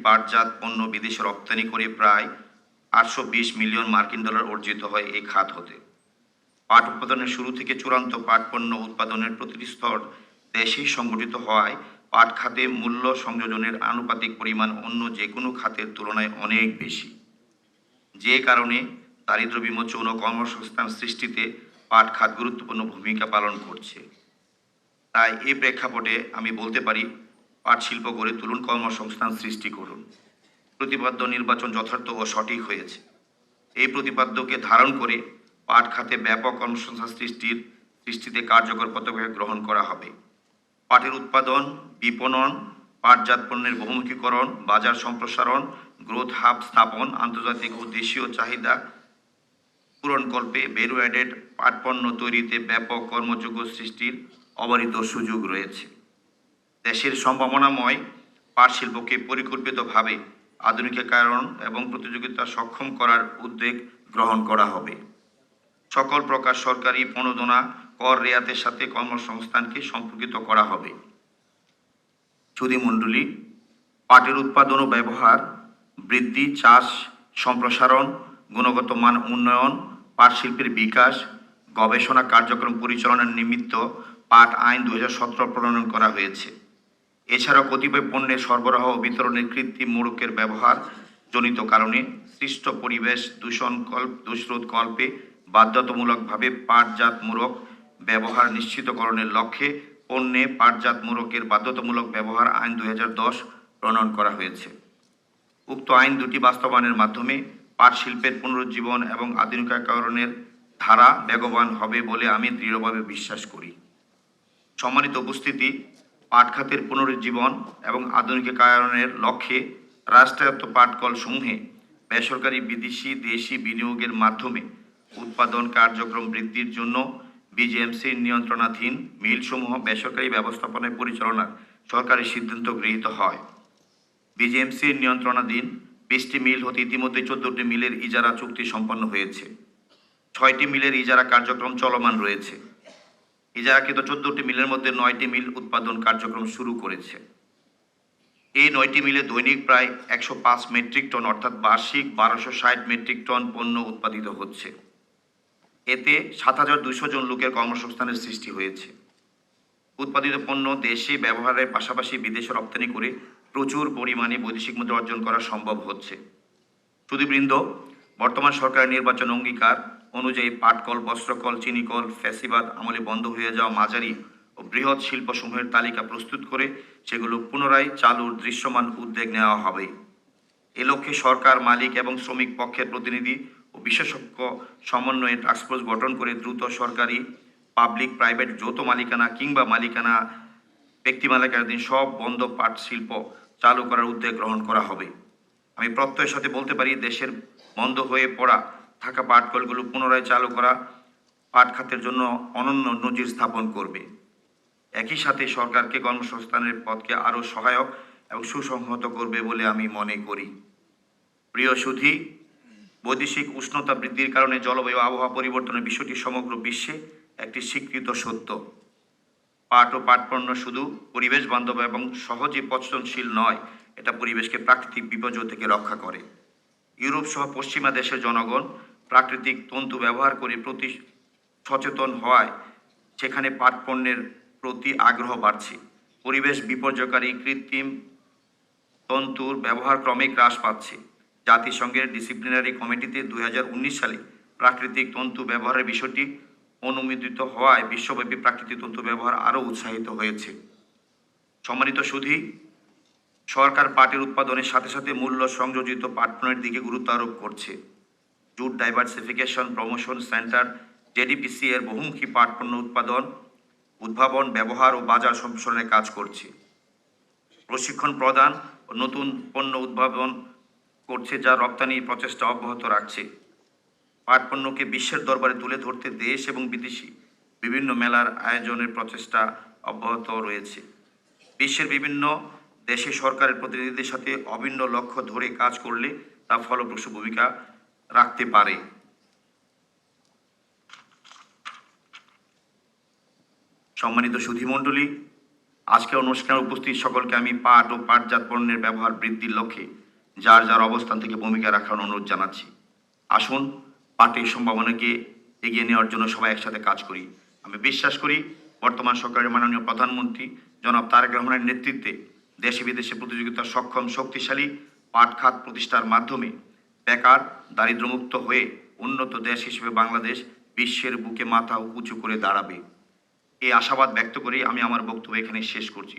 পাটজাত পণ্য বিদেশে রপ্তানি করে প্রায় 820 মিলিয়ন মার্কিন ডলার অর্জিত হয় এই খাত হতে। পাট উৎপাদনের শুরু থেকে চূড়ান্ত পাট পণ্য উৎপাদনের প্রতিটি স্তর দেশেই সংগঠিত হওয়ায় পাট খাতে মূল্য সংযোজনের আনুপাতিক পরিমাণ অন্য যে কোনো খাতের তুলনায় অনেক বেশি, যে কারণে দারিদ্র্য বিমোচন ও কর্মসংস্থান সৃষ্টিতে পাট খাত গুরুত্বপূর্ণ ভূমিকা পালন করছে। তাই এই প্রেক্ষাপটে আমি বলতে পারি, পাট শিল্প গড়ে তুলুন, কর্মসংস্থান সৃষ্টি করুন। প্রতিপাদ্য নির্বাচন যথার্থ ও সঠিক হয়েছে। এই প্রতিপাদ্যকে ধারণ করে পাট খাতে ব্যাপক কর্মসংস্থান সৃষ্টিতে কার্যকর পদক্ষেপ গ্রহণ করা হবে। পাটের উৎপাদন, বিপণন, পাটজাত পণ্যের বহুমুখীকরণ, বাজার সম্প্রসারণ, গ্রোথ হাব স্থাপন, আন্তর্জাতিক ও দেশীয় চাহিদা পূরণকল্পে ভ্যালু অ্যাডেড পাট পণ্য তৈরিতে ব্যাপক কর্মযোগ্য সৃষ্টির অবারিত সুযোগ রয়েছে। দেশের সম্ভাবনাময় পাট শিল্পকে পরিকল্পিতভাবে আধুনিকীকরণ এবং প্রতিযোগিতা সক্ষম করার উদ্যোগ গ্রহণ করা হবে। সকল প্রকার সরকারি প্রণোদনা, কর রেয়াতের সাথে কর্মসংস্থানকে সম্পর্কিত করা হবে। সুধীমণ্ডলী, পাটের উৎপাদন ও ব্যবহার বৃদ্ধি, চাষ সম্প্রসারণ, গুণগত মান উন্নয়ন, পাট শিল্পের বিকাশ, গবেষণা কার্যক্রম পরিচালনার নিমিত্ত পাট আইন 2017 প্রণয়ন করা হয়েছে। এছাড়াও কতিপয় পণ্যের সরবরাহ ও বিতরণের কৃত্রিম মোড়কের ব্যবহার জনিত কারণে সৃষ্ট পরিবেশ দূষরোধ কল্পে বাধ্যতামূলকভাবে পাটজাত মোড়ক ব্যবহার নিশ্চিতকরণের লক্ষ্যে পণ্যে পাটজাত মোড়কের বাধ্যতামূলক ব্যবহার আইন 2010 প্রণয়ন করা হয়েছে। উক্ত আইন দুটি বাস্তবায়নের মাধ্যমে পাট শিল্পের পুনরুজ্জীবন এবং আধুনিকীকরণের ধারা বেগবান হবে বলে আমি দৃঢ়ভাবে বিশ্বাস করি। সম্মানিত উপস্থিতি, পাট খাতের পুনরুজ্জীবন এবং আধুনিকীকরণের লক্ষ্যে রাষ্ট্রায়ত্ত পাটকল সমূহে বেসরকারি, বিদেশি, দেশি বিনিয়োগের মাধ্যমে উৎপাদন কার্যক্রম বৃদ্ধির জন্য বিজিএমসির নিয়ন্ত্রণাধীন মিলসমূহ বেসরকারি ব্যবস্থাপনায় পরিচালনার সরকারি সিদ্ধান্ত গৃহীত হয়। বিজিএমসির নিয়ন্ত্রণাধীন 20টি মিল হতে ইতিমধ্যে 14টি মিলের ইজারা চুক্তি সম্পন্ন হয়েছে। 6টি মিলের ইজারা কার্যক্রম চলমান রয়েছে। ইজারাকৃত 14টি মিলের মধ্যে 9টি মিল উৎপাদন কার্যক্রম শুরু করেছে। এই 9টি মিলে দৈনিক প্রায় 105 মেট্রিক টন অর্থাৎ বার্ষিক 1260 মেট্রিক টন পণ্য উৎপাদিত হচ্ছে। এতে 7200 জন লোকের কর্মসংস্থানের সৃষ্টি হয়েছে। উৎপাদিত পণ্য দেশে ব্যবহারের পাশাপাশি বিদেশে রপ্তানি করে প্রচুর পরিমাণে বৈদেশিক মুদ্রা অর্জন করা সম্ভব হচ্ছে। সুধীবৃন্দ, বর্তমান সরকারের নির্বাচন অঙ্গীকার অনুযায়ী পাটকল, বস্ত্রকল, চিনিকল ফ্যাসিবাদ আমলে বন্ধ হয়ে যাওয়া মাঝারি ও বৃহৎ শিল্পসমূহের তালিকা প্রস্তুত করে সেগুলো পুনরায় চালুর দৃশ্যমান উদ্যোগ নেওয়া হবে। এ লক্ষ্যে সরকার, মালিক এবং শ্রমিক পক্ষের প্রতিনিধি ও বিশেষজ্ঞ সমন্বয়ে টাস্কফোর্স গঠন করে দ্রুত সরকারি, পাবলিক, প্রাইভেট, যৌথ মালিকানা কিংবা মালিকানা, ব্যক্তি মালিকানাধীন সব বন্ধ পাট শিল্প চালু করার উদ্যোগ গ্রহণ করা হবে। আমি প্রত্যয়ের সাথে বলতে পারি, দেশের বন্ধ হয়ে পড়া থাকা পাটকলগুলো পুনরায় চালু করা পাট খাতের জন্য অনন্য নজির স্থাপন করবে। একই সাথে সরকারকে কর্মসংস্থানের পথকে আরও সহায়ক এবং সুসংহত করবে বলে আমি মনে করি। প্রিয় সুধী, বৈদেশিক উষ্ণতা বৃদ্ধির কারণে জলবায়ু আবহাওয়া পরিবর্তনের বিষয়টি সমগ্র বিশ্বে একটি স্বীকৃত সত্য। পাট ও পাট পণ্য শুধু পরিবেশ বান্ধব এবং সহজে পচনশীল নয়, এটা পরিবেশকে প্রাকৃতিক বিপর্যয় থেকে রক্ষা করে। ইউরোপ সহ পশ্চিমা দেশের জনগণ প্রাকৃতিক তন্তু ব্যবহার করে প্রতি সচেতন হওয়ায় সেখানে পাট পণ্যের প্রতি আগ্রহ বাড়ছে। পরিবেশ বিপর্যয়কারী কৃত্রিম তন্তুর ব্যবহার ক্রমে হ্রাস পাচ্ছে। জাতিসংঘের ডিসিপ্লিনারি কমিটিতে 2019 সালে প্রাকৃতিক তন্তু ব্যবহারের বিষয়টি অনুমোদিত হওয়ায় বিশ্বব্যাপী প্রাকৃতিক তন্তু ব্যবহার আরও উৎসাহিত হয়েছে। সম্মানিত সুধী, সরকার পাটের উৎপাদনের সাথে সাথে মূল্য সংযোজিত পাট পণ্যের দিকে গুরুত্ব আরোপ করছে। জুট ডাইভার্সিফিকেশন প্রমোশন সেন্টার জেডিপিসি এর বহুমুখী পাট পণ্য উৎপাদন, উদ্ভাবন, ব্যবহার ও বাজার সম্প্রসারণের কাজ করছে। প্রশিক্ষণ প্রদান ও নতুন পণ্য উদ্ভাবন করছে, যা রপ্তানি প্রচেষ্টা অব্যাহত রাখছে। পাট পণ্যকে বিশ্বের দরবারে তুলে ধরতে দেশ এবং বিদেশি বিভিন্ন মেলার আয়োজনের প্রচেষ্টা অব্যাহত রয়েছে। বিশ্বের বিভিন্ন দেশে সরকারের প্রতিনিধিদের সাথে অভিন্ন লক্ষ্য ধরে কাজ করলে তা ফলপ্রসূ ভূমিকা রাখতে পারে। সম্মানিত সুধীমণ্ডলী, আজকের অনুষ্ঠানে উপস্থিত সকলকে আমি পাট ও পাটজাত পণ্যের ব্যবহার বৃদ্ধির লক্ষ্যে যার যার অবস্থান থেকে ভূমিকা রাখার অনুরোধ জানাচ্ছি। আসুন পাটের সম্ভাবনাকে এগিয়ে নেওয়ার জন্য সবাই একসাথে কাজ করি। আমি বিশ্বাস করি বর্তমান সরকারের মাননীয় প্রধানমন্ত্রী জনাব তারেক রহমানের নেতৃত্বে দেশে বিদেশে প্রতিযোগিতা সক্ষম শক্তিশালী পাট খাত প্রতিষ্ঠার মাধ্যমে বেকার দারিদ্র্যমুক্ত হয়ে উন্নত দেশ হিসেবে বাংলাদেশ বিশ্বের বুকে মাথা উঁচু করে দাঁড়াবে। এই আশাবাদ ব্যক্ত করে আমি আমার বক্তব্য এখানে শেষ করছি।